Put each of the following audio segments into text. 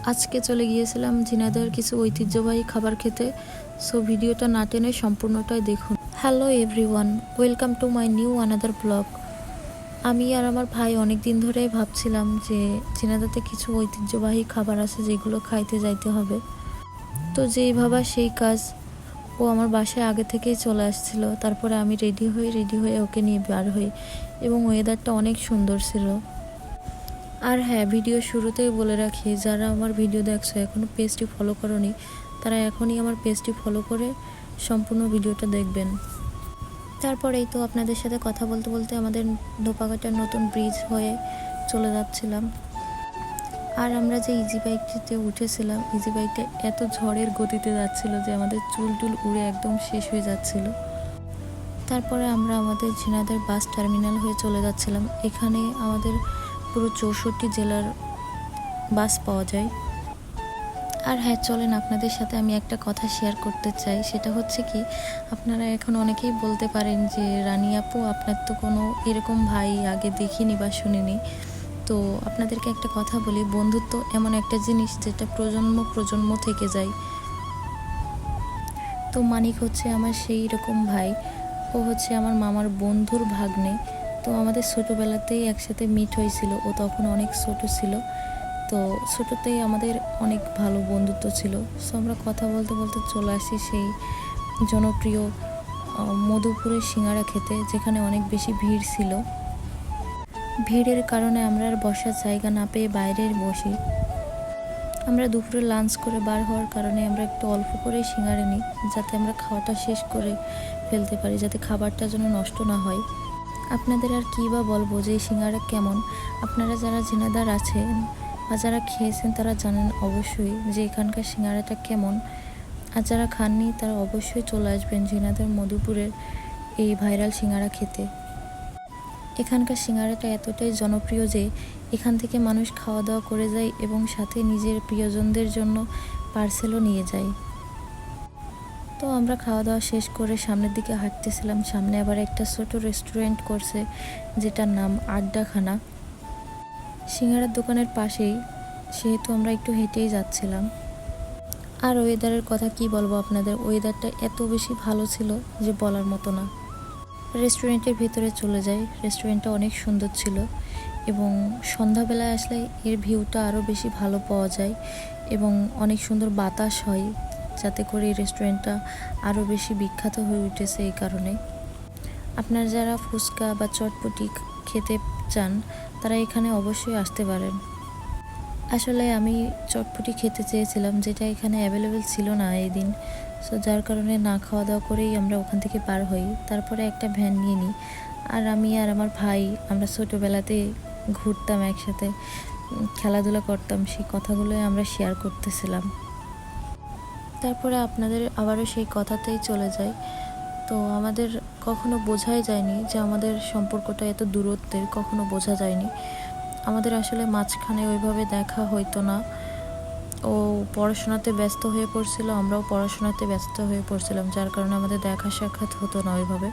আজকে চলে গিয়েছিলাম ঝিনাইদহের কিছু ঐতিহ্যবাহী খাবার খেতে। সো ভিডিওটা না টেনে সম্পূর্ণটাই দেখুন। Hello everyone, welcome to my new another blog. আমি আর আমার ভাই অনেক দিন ধরেই ভাবছিলাম যে ঝিনাইদহতে কিছু ঐতিহ্যবাহী খাবার আছে যেগুলো খাইতে যাইতে হবে। তো যেই ভাবা সেই কাজ। ও আমার বাসায় আগে থেকেই চলে আসছিল, তারপরে আমি রেডি হয়ে ওকে নিয়ে বার হই এবং ওয়েদারটা অনেক সুন্দর ছিল। আর হ্যাঁ, ভিডিও শুরুতেই বলে রাখি, যারা আমার ভিডিও দেখছো এখনও পেজটি ফলো করোনি, তারা এখনই আমার পেজটি ফলো করে সম্পূর্ণ ভিডিওটা দেখবেন। তারপরেই তো আপনাদের সাথে কথা বলতে বলতে আমাদের ধোপাঘাটার নতুন ব্রিজ হয়ে চলে যাচ্ছিলাম। আর আমরা যে ইজি বাইকটিতে উঠেছিলাম, ইজি বাইকটা এত ঝড়ের গতিতে যাচ্ছিল যে আমাদের চুল উড়ে একদম শেষ হয়ে যাচ্ছিল। তারপরে আমরা আমাদের ঝিনাইদহ বাস টার্মিনাল হয়ে চলে যাচ্ছিলাম। এখানে আমাদের পুরো 64 জেলার বাস পাওয়া যায়। আর হ্যাঁ, চলেন আপনাদের সাথে আমি একটা কথা শেয়ার করতে চাই। সেটা হচ্ছে কি, আপনারা এখন অনেকেই বলতে পারেন যে রানী আপু, আপনার তো কোনো এরকম ভাই আগে দেখিনি বা শুনিনি। তো আপনাদেরকে একটা কথা বলি, বন্ধুত্ব এমন একটা জিনিস যেটা প্রজন্ম থেকে যায়। তো মানিক হচ্ছে আমার সেই রকম ভাই। ও হচ্ছে আমার মামার বন্ধুর ভাগ্নে। তো আমাদের ছোটোবেলাতেই একসাথে মিট হয়েছিল। ও তখন অনেক ছোট ছিল। তো ছোটোতেই আমাদের অনেক ভালো বন্ধুত্ব ছিল। সো আমরা কথা বলতে বলতে চলে আসি সেই জনপ্রিয় মধুপুরের সিঙ্গারা খেতে, যেখানে অনেক বেশি ভিড় ছিল। ভিড়ের কারণে আমরা আর বসার জায়গা না পেয়ে বাইরে বসি। আমরা দুপুরে লাঞ্চ করে বার হওয়ার কারণে আমরা একটু অল্প করেই সিঙ্গারা নিই, যাতে আমরা খাওয়াটা শেষ করে ফেলতে পারি, যাতে খাবারটা যেন নষ্ট না হয়। আপনাদের আর কী বা বলবো যে এই সিঙ্গারা কেমন। আপনারা যারা ঝিনাইদহ আছেন বা যারা খেয়েছেন তারা জানেন অবশ্যই যে এখানকার সিঙ্গারাটা কেমন। আর যারা খাননি তারা অবশ্যই চলে আসবেন ঝিনাইদহ মধুপুরের এই ভাইরাল সিঙ্গারা খেতে। এখানকার সিঙ্গারাটা এতটাই জনপ্রিয় যে এখান থেকে মানুষ খাওয়া দাওয়া করে যায় এবং সাথে নিজের প্রিয়জনদের জন্য পার্সেলও নিয়ে যায়। তো আমরা খাওয়া দাওয়া শেষ করে সামনের দিকে হাঁটতেছিলাম। সামনে আবার একটা ছোট রেস্টুরেন্ট করছে, যেটার নাম আড্ডাখানা। সিঙ্গারার দোকানের পাশেই, সেহেতু আমরা একটু হেঁটেই যাচ্ছিলাম। আর ওয়েদারের কথা কি বলবো আপনাদের, ওয়েদারটা এত বেশি ভালো ছিল যে বলার মতো না। রেস্টুরেন্টের ভিতরে চলে যাই। রেস্টুরেন্টটা অনেক সুন্দর ছিল এবং সন্ধ্যাবেলায় আসলে এর ভিউটা আরও বেশি ভালো পাওয়া যায় এবং অনেক সুন্দর বাতাস হয়, যাতে করে এই রেস্টুরেন্টটা আরও বেশি বিখ্যাত হয়ে উঠেছে। এই কারণে আপনারা যারা ফুচকা বা চটপটি খেতে চান তারা এখানে অবশ্যই আসতে পারেন। আসলে আমি চটপটি খেতে চেয়েছিলাম, যেটা এখানে অ্যাভেলেবেল ছিল না এই দিন। সো যার কারণে না খাওয়া দাওয়া করেই আমরা ওখান থেকে পার হই। তারপরে একটা ভ্যান নিয়ে নিই। আর আমি আর আমার ভাই, আমরা ছোটোবেলাতে ঘুরতাম একসাথে, খেলাধুলা করতাম, সেই কথাগুলোই আমরা শেয়ার করতেছিলাম। তারপরে আপনাদের আবারও সেই কথাতেই চলে যায়। তো আমাদের কখনো বোঝাই যায়নি যে আমাদের সম্পর্কটা এত দূরত্বের, কখনো বোঝা যায়নি। আমাদের আসলে মাঝখানে ওইভাবে দেখা হইতো না। ও পড়াশোনাতে ব্যস্ত হয়ে পড়ছিল, আমরাও পড়াশোনাতে ব্যস্ত হয়ে পড়ছিলাম, যার কারণে আমাদের দেখা সাক্ষাৎ হতো না ওইভাবে।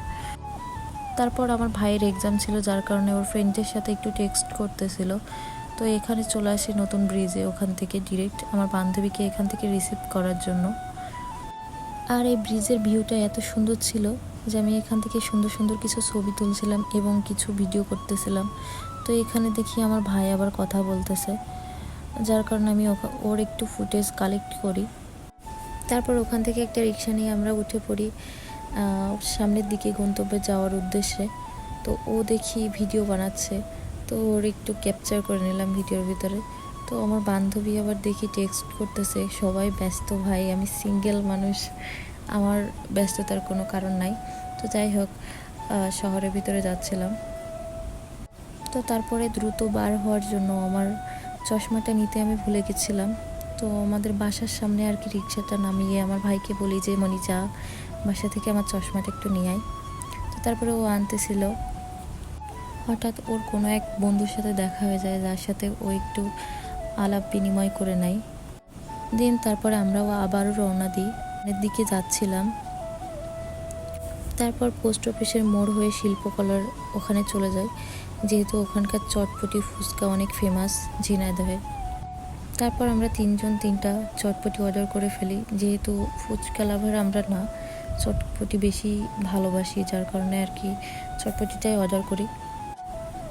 তারপর আমার ভাইয়ের এক্সাম ছিল, যার কারণে ওর ফ্রেন্ডের সাথে একটু টেক্সট করতেছিল। তো এখানে চলে আসি নতুন ব্রিজে, ওখান থেকে ডিরেক্ট আমার বান্ধবীকে এখান থেকে রিসিভ করার জন্য। আর এই ব্রিজের ভিউটা এত সুন্দর ছিল যে আমি এখান থেকে সুন্দর সুন্দর কিছু ছবি তুলছিলাম এবং কিছু ভিডিও করতেছিলাম। তো এখানে দেখি আমার ভাই আবার কথা বলতেছে, যার কারণে আমি ওর একটু ফুটেজ কালেক্ট করি। তারপর ওখান থেকে একটা রিক্সা নিয়ে আমরা উঠে পড়ি সামনের দিকে গন্তব্যে যাওয়ার উদ্দেশ্যে। তো ও দেখি ভিডিও বানাচ্ছে, তো ওর একটু ক্যাপচার করে নিলাম ভিডিওর ভিতরে। তো আমার বান্ধবী আবার দেখি টেক্সট করতেছে, সবাই ব্যস্ত ভাই, আমি সিঙ্গেল মানুষ, আমার ব্যস্ততার কোনো কারণ নাই। তো যাই হোক, শহরের ভিতরে যাচ্ছিলাম। তো তারপরে দ্রুত বার হওয়ার জন্য আমার চশমাটা নিতে আমি ভুলে গেছিলাম। তো আমাদের বাসার সামনে আর কি রিক্সাটা নামিয়ে আমার ভাইকে বলি যে মনি যা, বাসা থেকে আমার চশমাটা একটু নিয়ে আয়। তো তারপরে ও আনতেছিল। হঠাৎ ওর কোনো এক বন্ধুর সাথে দেখা হয়ে যায়, যার সাথে ও একটু আলাপ বিনিময় করে নেয়। তারপরে আমরাও আবারও রওনা দিই, এর দিকে যাচ্ছিলাম। তারপর পোস্ট অফিসের মোড় হয়ে শিল্পকলার ওখানে চলে যায়, যেহেতু ওখানকার চটপটি ফুচকা অনেক ফেমাস ঝিনাইদহে। তারপর আমরা তিনজন তিনটা চটপটি অর্ডার করে ফেলি, যেহেতু ফুচকা লাভার আমরা না, চটপটি বেশি ভালোবাসি, যার কারণে আর কি চটপটিটাই অর্ডার করি।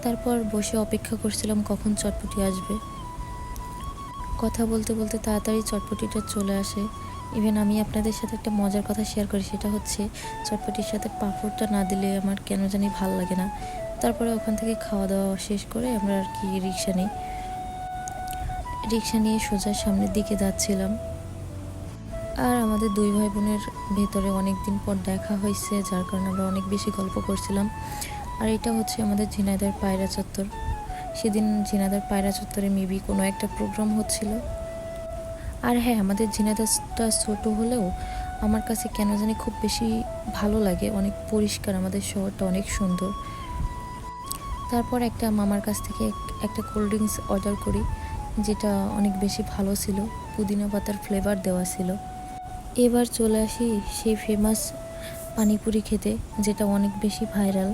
তারপর বসে অপেক্ষা করছিলাম কখন চটপটি আসবে। কথা বলতে বলতে তাড়াতাড়ি চটপটিটা চলে আসে। ইভেন আমি আপনাদের সাথে একটা মজার কথা শেয়ার করি, সেটা হচ্ছে চটপটির সাথে পাঁপড়টা না দিলে আমার কেন জানি ভাল লাগে না। তারপরে ওখান থেকে খাওয়া দাওয়া শেষ করে আমরা আর কি রিক্সা নিয়ে সোজা সামনের দিকে যাচ্ছিলাম। আর আমাদের দুই ভাই বোনের ভেতরে অনেক দিন পর দেখা হয়েছে, যার কারণে আমরা অনেক বেশি গল্প করছিলাম। আর এটা হচ্ছে আমাদের ঝিনাইদহের পায়রা চত্বর। সেদিন ঝিনাইদহের পায়রা চত্বরে মেবি কোনো একটা প্রোগ্রাম হচ্ছিল। আর হ্যাঁ, আমাদের ঝিনাইদহটা ছোটো হলেও আমার কাছে কেন জানি খুব বেশি ভালো লাগে, অনেক পরিষ্কার, আমাদের শহরটা অনেক সুন্দর। তারপর একটা মামার কাছ থেকে একটা কোল্ড ড্রিঙ্কস অর্ডার করি, যেটা অনেক বেশি ভালো ছিল, পুদিনা পাতার ফ্লেভার দেওয়া ছিল। এবার চলে আসি সেই ফেমাস পানিপুরি খেতে, যেটা অনেক বেশি ভাইরাল।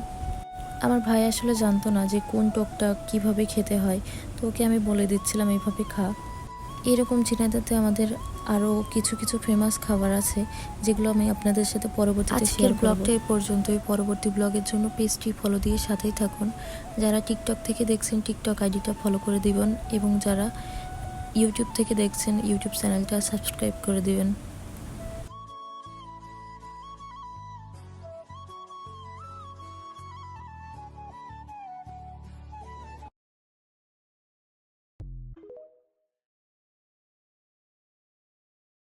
আমার ভাই আসলে জানতো না যে কোন টকটা কিভাবে খেতে হয়, তো ওকে আমি বলে দিচ্ছিলাম এইভাবে খা। এরকম ঝিনাইদহতে আমাদের আরও কিছু কিছু ফেমাস খাবার আছে, যেগুলো আমি আপনাদের সাথে পরবর্তীতে শেয়ার করব। ব্লগটা এই পর্যন্তই। পরবর্তী ব্লগের জন্য পেজটি ফলো দিয়ে সাথেই থাকুন। যারা টিকটক থেকে দেখছেন টিকটক আইডিটা ফলো করে দিবেন, এবং যারা ইউটিউব থেকে দেখছেন ইউটিউব চ্যানেলটা সাবস্ক্রাইব করে দিবেন।